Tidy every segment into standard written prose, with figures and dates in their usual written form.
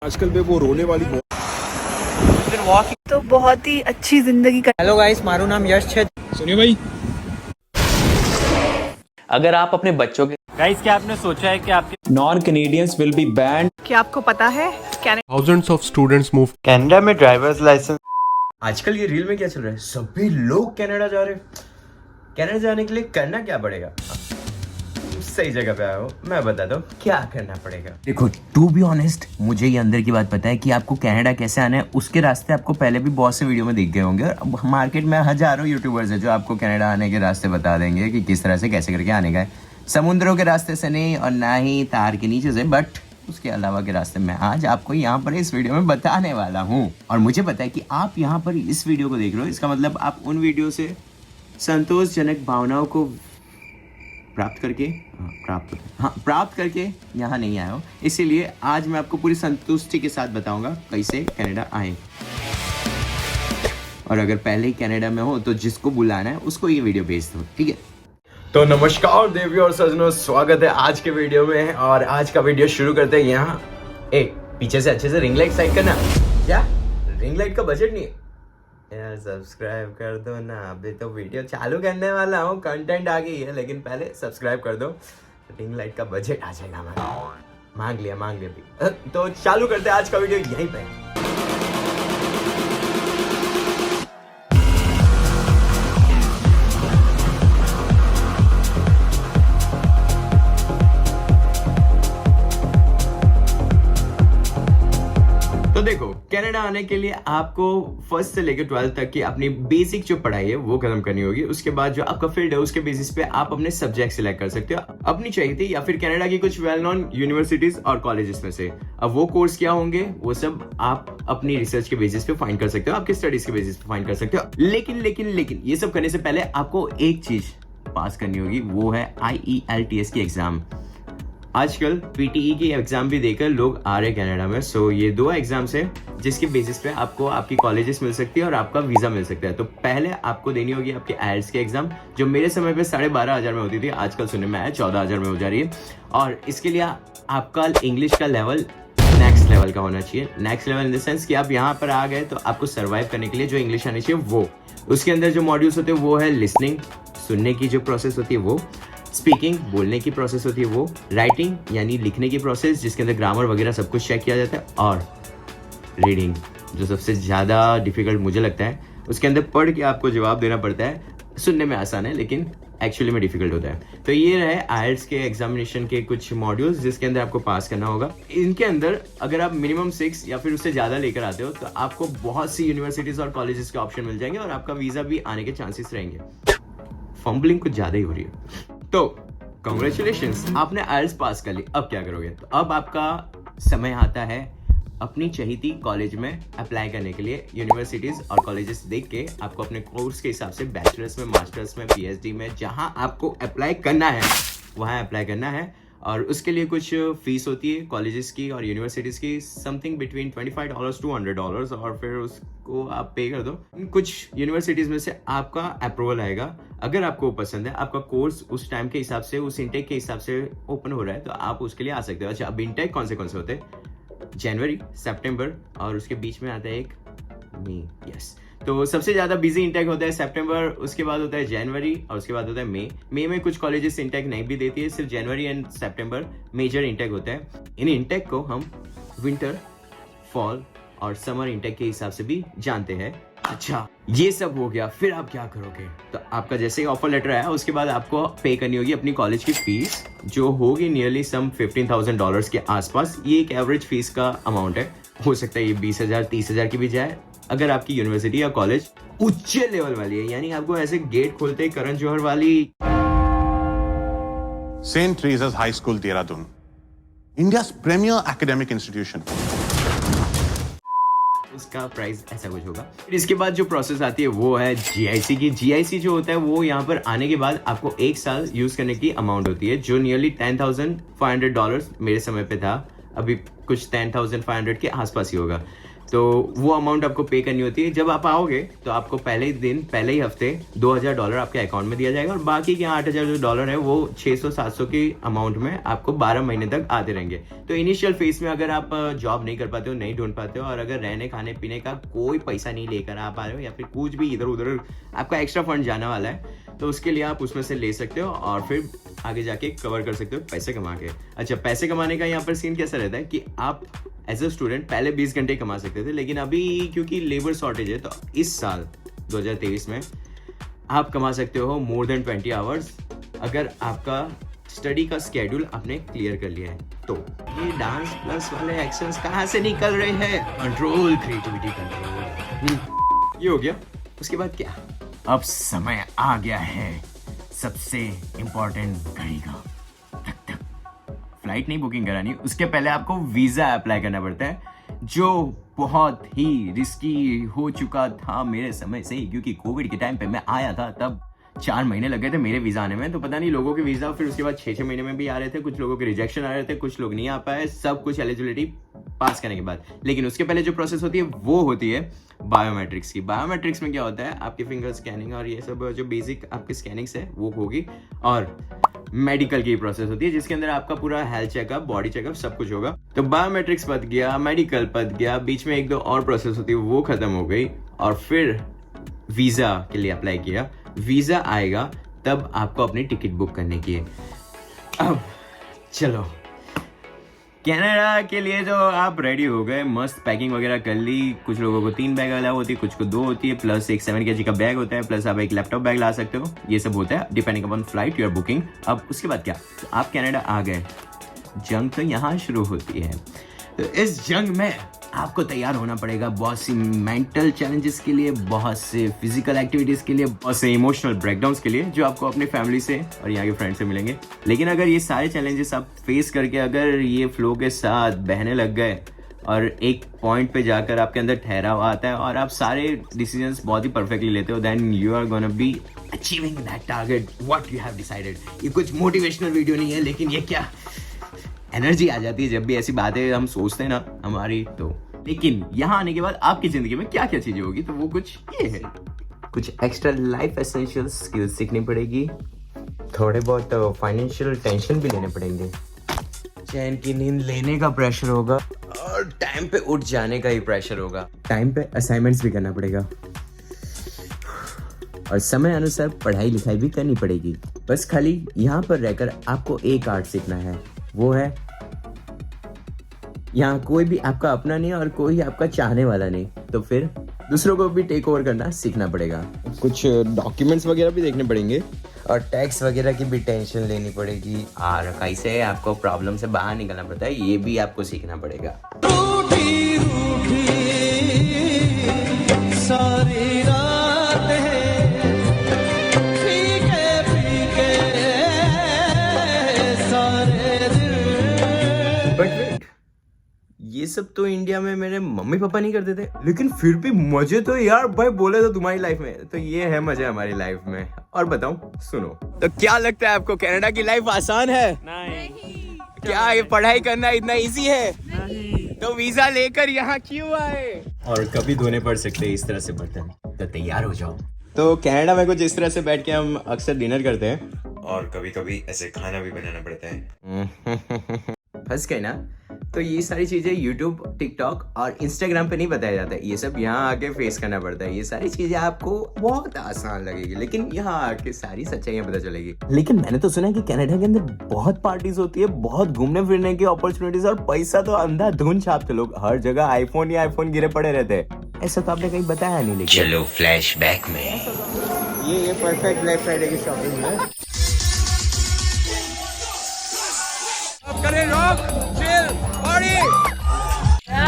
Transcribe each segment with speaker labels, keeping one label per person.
Speaker 1: आजकल में वो रोने वाली
Speaker 2: तो बहुत ही अच्छी जिंदगी का।
Speaker 3: हेलो गाइस, मारू नाम यश है।
Speaker 1: सुनिए भाई,
Speaker 4: अगर आप अपने बच्चों के
Speaker 5: गाइस, क्या आपने सोचा है कि आपके
Speaker 4: non Canadians will be band
Speaker 2: क्या आपको पता है
Speaker 1: thousands of students move
Speaker 5: Canada में ड्राइवर्स लाइसेंस।
Speaker 6: आजकल ये रील में क्या चल रहा है, सभी लोग कनाडा जा रहे हैं। कनाडा जाने के लिए करना क्या पड़ेगा? सही जगह पे आया हो, मैं बताता हूँ क्या करना पड़ेगा। देखो, टू बी ऑनेस्ट, मुझे ये अंदर की बात पता है कि आपको कनाडा कैसे आना है। उसके रास्ते आपको पहले भी बहुत से वीडियो में दिख गए होंगे, और मार्केट में हजारों यूट्यूबर्स है जो आपको कनाडा आने के रास्ते बता देंगे कि किस तरह से कैसे करके आने का है। समुद्रों के रास्ते से नहीं, और ना ही तार के नीचे से, बट उसके अलावा के रास्ते मैं आज आपको यहाँ पर इस वीडियो में बताने वाला हूँ। और मुझे पता है कि आप यहाँ पर इस वीडियो को देख रहे हो, इसका मतलब आप उन वीडियो से संतोषजनक भावनाओं को प्राप्त करके यहाँ नहीं आया हो। इसीलिए आज मैं आपको पूरी संतुष्टि के साथ बताऊंगा कैसे कनाडा आए। और अगर पहले ही कनाडा में हो तो जिसको बुलाना है उसको ये वीडियो भेज दो, ठीक है? तो नमस्कार देवियों और सजनों, स्वागत है आज के वीडियो में। और आज का वीडियो शुरू करते हैं। यहाँ पीछे से अच्छे से रिंग लाइट साइड करना। क्या रिंग लाइट का बजट नहीं है यार? सब्सक्राइब कर दो ना, अभी तो वीडियो चालू करने वाला हूँ, कंटेंट आ गई है, लेकिन पहले सब्सक्राइब कर दो। रिंग लाइट का बजट आ जाएगा हमारा। मांग लिया भी। तो चालू करते हैं आज का वीडियो यहीं पे। तो देखो, कनाडा आने के लिए आपको फर्स्ट से लेकर 12th तक की अपनी बेसिक जो पढ़ाई है वो खत्म करनी होगी। उसके बाद जो आपका फील्ड है उसके बेसिस पे आप अपने सब्जेक्ट सिलेक्ट कर सकते हो, अपनी चाहिए थी या फिर कनाडा की कुछ वेल नोन यूनिवर्सिटीज और कॉलेजेस में से। अब वो कोर्स क्या होंगे वो सब आप अपनी रिसर्च के बेसिस पे फाइंड कर सकते हो, आपकी स्टडीज के बेसिस पे फाइंड कर सकते हो। लेकिन ये सब करने से पहले आपको एक चीज पास करनी होगी, वो है IELTS की एग्जाम। आजकल PTE की एग्जाम भी देकर लोग आ रहे कनाडा में। सो ये दो एग्जाम्स है जिसके बेसिस पे आपको आपकी कॉलेजेस मिल सकती है और आपका वीजा मिल सकता है। तो पहले आपको देनी होगी आपके IELTS की एग्जाम, जो मेरे समय पे 12,500 में होती थी, आजकल सुनने में आया 14,000 में हो जा रही है। और इसके लिए आपका इंग्लिश का लेवल नेक्स्ट लेवल का होना चाहिए। Next level in the sense कि आप यहाँ पर आ गए तो आपको सर्वाइव करने के लिए जो इंग्लिश आनी चाहिए वो। उसके अंदर जो मॉड्यूल्स होते हैं वो है लिसनिंग, सुनने की जो प्रोसेस होती है वो, स्पीकिंग, बोलने की प्रोसेस होती है वो, राइटिंग यानी लिखने की प्रोसेस जिसके अंदर ग्रामर वगैरह सब कुछ चेक किया जाता है, और रीडिंग जो सबसे ज़्यादा डिफिकल्ट मुझे लगता है। उसके अंदर पढ़ के आपको जवाब देना पड़ता है, सुनने में आसान है लेकिन एक्चुअली में डिफिकल्ट होता है। तो ये रहे IELTS के एग्जामिनेशन के कुछ मॉड्यूल्स जिसके अंदर आपको पास करना होगा। इनके अंदर अगर आप मिनिमम 6 या फिर उससे ज़्यादा लेकर आते हो तो आपको बहुत सी यूनिवर्सिटीज़ और कॉलेजेस के ऑप्शन मिल जाएंगे और आपका वीज़ा भी आने के चांसेस रहेंगे। फंबलिंग कुछ ज़्यादा ही हो रही है। तो कांग्रेचुलेशंस, आपने IELTS पास कर ली। अब क्या करोगे? तो अब आपका समय आता है अपनी चहीती कॉलेज में अप्लाई करने के लिए। यूनिवर्सिटीज और कॉलेजेस देख के आपको अपने कोर्स के हिसाब से बैचलर्स में, मास्टर्स में, PhD में जहां आपको अप्लाई करना है वहां अप्लाई करना है। और उसके लिए कुछ फीस होती है कॉलेजेस की और यूनिवर्सिटीज़ की, समथिंग बिटवीन $25 to $100, और फिर उसको आप पे कर दो। कुछ यूनिवर्सिटीज़ में से आपका अप्रूवल आएगा। अगर आपको पसंद है, आपका कोर्स उस टाइम के हिसाब से, उस इंटेक के हिसाब से ओपन हो रहा है, तो आप उसके लिए आ सकते हो। अच्छा, अब इंटेक कौन से होते हैं? जनवरी, सितंबर और उसके बीच में आता है एक मई। यस, तो सबसे ज़्यादा बिजी इंटेक होता है सितंबर, उसके बाद होता है जनवरी और उसके बाद होता है मई। मई में कुछ कॉलेजेस इंटेक नहीं भी देती है, सिर्फ जनवरी एंड सितंबर मेजर इंटेक होता है। इन इंटेक को हम विंटर, फॉल और समर इंटेक के हिसाब से भी जानते हैं। अच्छा, ये सब हो गया, फिर आप क्या करोगे? तो आपका जैसे ही ऑफर लेटर आया उसके बाद आपको पे करनी होगी अपनी कॉलेज की फीस, जो होगी नियरली सम $15,000 के आसपास। ये एक एवरेज फीस का अमाउंट है। हो सकता है ये 20,000 30,000 की भी जाए अगर आपकी यूनिवर्सिटी या कॉलेज उच्च लेवल वाली है, यानी आपको ऐसे गेट खोलते ही करण जौहर वाली।
Speaker 7: St. Teresa's High School, Dehradun, India's premier academic institution.
Speaker 6: उसका प्राइस ऐसा कुछ होगा। फिर इसके बाद जो प्रोसेस आती है वो है GIC की। GIC जो होता है वो यहाँ पर आने के बाद आपको 1 साल यूज करने की अमाउंट होती है, जो नियरली $10,500 मेरे समय पे था। अभी कुछ 10,500 के आसपास ही होगा। तो वो अमाउंट आपको पे करनी होती है। जब आप आओगे तो आपको पहले ही हफ्ते $2,000 आपके अकाउंट में दिया जाएगा और बाकी के $8,000 है वो 600-700 की अमाउंट में आपको 12 महीने तक आते रहेंगे। तो इनिशियल फेज में अगर आप जॉब नहीं कर पाते हो, नहीं ढूंढ पाते हो और अगर रहने खाने पीने का कोई पैसा नहीं लेकर आ पा रहे हो या फिर कुछ भी इधर उधर आपका एक्स्ट्रा फंड जाने वाला है, तो उसके लिए आप उसमें से ले सकते हो और फिर आगे जाके कवर कर सकते हो पैसे कमा के। अच्छा, पैसे कमाने का यहाँ पर सीन कैसा रहता है कि आप एज अ स्टूडेंट पहले 20 घंटे कमा सकते थे, लेकिन अभी क्योंकि लेबर शॉर्टेज है तो इस साल 2023 में आप कमा सकते हो मोर देन 20 आवर्स अगर आपका स्टडी का स्केड्यूल आपने क्लियर कर लिया है। तो ये डांस प्लस वाले एक्शंस कहाँ से निकल रहे हैं? Control, creativity control. ये हो गया। उसके बाद क्या? अब समय आ गया है सबसे इम्पोर्टेंट घड़ी का। तक तक फ्लाइट नहीं बुकिंग करानी, उसके पहले आपको वीजा अप्लाई करना पड़ता है, जो बहुत ही रिस्की हो चुका था मेरे समय से ही, क्योंकि कोविड के टाइम पे मैं आया था तब 4 महीने लग गए थे मेरे वीजा आने में। तो पता नहीं लोगों के वीजा फिर उसके बाद 6-6 महीने में भी आ रहे थे, कुछ लोगों के रिजेक्शन आ रहे थे, कुछ लोग नहीं आ पाए, सब कुछ एलिजिबिलिटी पास करने के बाद। लेकिन उसके पहले जो प्रोसेस होती है वो होती है बायोमेट्रिक्स की। बायोमेट्रिक्स में क्या होता है, आपकी फिंगर स्कैनिंग और ये सब जो बेसिक आपकी स्कैनिंग्स है वो होगी, और मेडिकल की प्रोसेस होती है जिसके अंदर आपका पूरा हेल्थ चेकअप, बॉडी चेकअप सब कुछ होगा। तो बायोमेट्रिक्स पत गया, मेडिकल पत गया, बीच में 1-2 और प्रोसेस होती है वो खत्म हो गई, और फिर वीजा के लिए अप्लाई किया। वीजा आएगा तब आपको अपनी टिकट बुक करने की है। अब चलो कनाडा के लिए जो आप रेडी हो गए, मस्त पैकिंग वगैरह कर ली। कुछ लोगों को 3 बैग अलाउ होती है, कुछ को 2 होती है, प्लस एक 7 kg का बैग होता है, प्लस आप एक लैपटॉप बैग ला सकते हो। ये सब होता है depending upon flight you are booking. अब उसके बाद क्या, तो आप कनाडा आ गए, जंग तो यहाँ शुरू होती है। तो इस जंग में आपको तैयार होना पड़ेगा बहुत सी मेंटल चैलेंजेस के लिए, बहुत से फिजिकल एक्टिविटीज के लिए, बहुत से इमोशनल ब्रेकडाउन्स के लिए, जो आपको अपनी फैमिली से और यहाँ के फ्रेंड से मिलेंगे। लेकिन अगर ये सारे चैलेंजेस आप फेस करके अगर ये फ्लो के साथ बहने लग गए और एक पॉइंट पे जाकर आपके अंदर ठहराव आता है और आप सारे डिसीजंस बहुत ही परफेक्टली लेते हो, then you are gonna be achieving that target what you have decided. ये कुछ मोटिवेशनल वीडियो नहीं है, लेकिन ये क्या एनर्जी आ जाती है जब भी ऐसी बातें हम सोचते हैं ना हमारी। तो लेकिन यहाँ आने के बाद आपकी जिंदगी में क्या क्या चीजें होगी, तो वो कुछ ये है, कुछ एक्स्ट्रा लाइफ एसेंशियल स्किल्स सीखनी पड़ेगी, थोड़े बहुत फाइनेंशियल टेंशन भी लेने पड़ेंगे, चैन की नींद लेने का प्रेशर होगा और टाइम पे उठ जाने का ही प्रेशर होगा। टाइम पे असाइनमेंट्स भी करना पड़ेगा और समय अनुसार पढ़ाई लिखाई भी करनी पड़ेगी। बस खाली यहाँ पर रहकर आपको एक आर्ट सीखना है, वो है यहाँ कोई भी आपका अपना नहीं और कोई आपका चाहने वाला नहीं, तो फिर दूसरों को भी टेक ओवर करना सीखना पड़ेगा। कुछ डॉक्यूमेंट्स वगैरह भी देखने पड़ेंगे और टैक्स वगैरह की भी टेंशन लेनी पड़ेगी, और कैसे आपको प्रॉब्लम से बाहर निकलना पड़ता है ये भी आपको सीखना पड़ेगा। रूठी रूठी सारी रात है, फीके फीके सारे दिन। ये सब तो इंडिया में मेरे मम्मी पापा नहीं करते थे, लेकिन फिर भी मजे तो यार भाई बोले तो तुम्हारी लाइफ में, तो ये है मजे हमारी लाइफ में। और बताऊं, सुनो, तो क्या लगता है आपको कनाडा की लाइफ आसान है? नहीं। क्या ये पढ़ाई करना इतना इजी है? नहीं। तो वीजा लेकर यहाँ क्यों आए? और कभी धोने पड़ सकते हैं इस तरह से बर्तन, तो तैयार हो जाओ। तो कनाडा में कुछ इस तरह से बैठ के हम अक्सर डिनर करते हैं और कभी कभी ऐसे खाना भी बनाना पड़ता है। फंस गए ना? तो ये सारी चीजें YouTube, TikTok और Instagram पे नहीं बताया जाता है, ये सब यहाँ आके फेस करना पड़ता है। ये सारी चीजें आपको बहुत आसान लगेगी, लेकिन यहाँ आके सारी सच्चाइयाँ पता चलेगी। लेकिन मैंने तो सुना है कि कनाडा के अंदर बहुत पार्टीज होती है, बहुत घूमने फिरने की अपॉर्चुनिटीज, और पैसा तो अंधाधुन छापते लोग, हर जगह आईफोन ही आईफोन गिरे पड़े रहते हैं। ऐसा तो आपने कहीं बताया नहीं। लेकिन चलो फ्लैशबैक में ये परफेक्ट ब्लैक फ्राइडे की शॉपिंग है।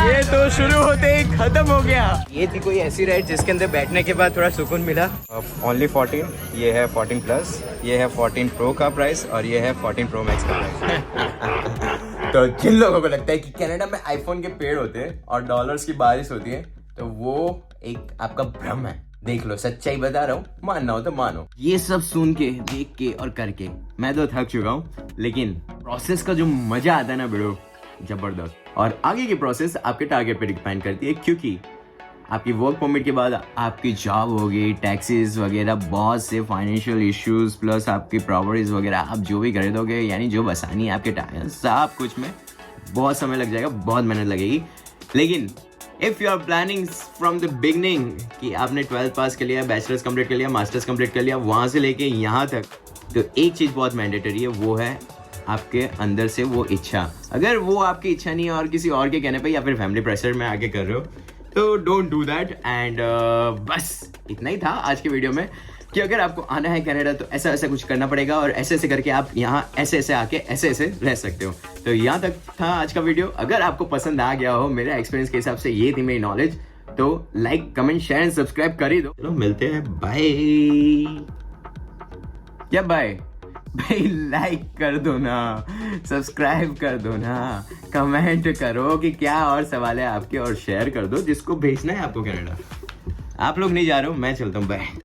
Speaker 6: ये तो शुरू होते ही खत्म हो गया। ये थी कोई ऐसी राइड जिसके अंदर बैठने के बाद थोड़ा सुकून मिला। ओनली 14, ये है 14 प्लस, ये है 14 प्रो का प्राइस और ये है 14 प्रो मैक्स का प्राइस। तो जिन लोगों को लगता है कि कनाडा में आईफोन के पेड़ होते हैं और डॉलर्स की बारिश होती है, तो वो एक आपका भ्रम है। देख लो, सच्चाई बता रहा हूँ, मानना हो तो मानो। ये सब सुन के, देख के और करके मैं तो थक चुका हूँ, लेकिन प्रोसेस का जो मजा आता है ना ब्रो, जबरदस्त। और आगे की प्रोसेस आपके टारगेट पे डिपेंड करती है, क्योंकि आपकी वर्क परमिट के बाद आपकी जॉब होगी, टैक्सेस वगैरह, बहुत से फाइनेंशियल इश्यूज, प्लस आपकी प्रॉपर्टीज वगैरह, आप जो भी खरीदोगे, यानी जो बसानी है आपके टाइम, सब कुछ में बहुत समय लग जाएगा, बहुत मेहनत लगेगी। लेकिन if you are planning from the beginning कि आपने 12th पास कर लिया, बैचलर्स कंप्लीट कर लिया, मास्टर्स कंप्लीट कर लिया, वहाँ से लेके यहाँ तक, तो एक चीज़ बहुत मैंडेटरी है, वो है आपके अंदर से वो इच्छा। अगर वो आपकी इच्छा नहीं है और किसी और के कहने पे या फिर फैमिली प्रेशर में आके कर रहे हो, तो डोंट डू दैट। एंड बस इतना ही था आज के वीडियो में, कि अगर आपको आना है कनाडा तो ऐसा ऐसा कुछ करना पड़ेगा, और ऐसे ऐसे करके आप यहाँ ऐसे ऐसे आके ऐसे ऐसे रह सकते हो। तो यहाँ तक था आज का वीडियो। अगर आपको पसंद आ गया हो, मेरे एक्सपीरियंस के हिसाब से ये थी मेरी नॉलेज, तो like comment share and subscribe कर ही दो। चलो मिलते हैं, बाय। क्या बाय? भाई लाइक कर दो ना, सब्सक्राइब कर दो ना, कमेंट करो कि क्या और सवाल है आपके, और शेयर कर दो जिसको भेजना है आपको कनाडा। आप लोग नहीं जा रहे हो, मैं चलता हूँ, बाय।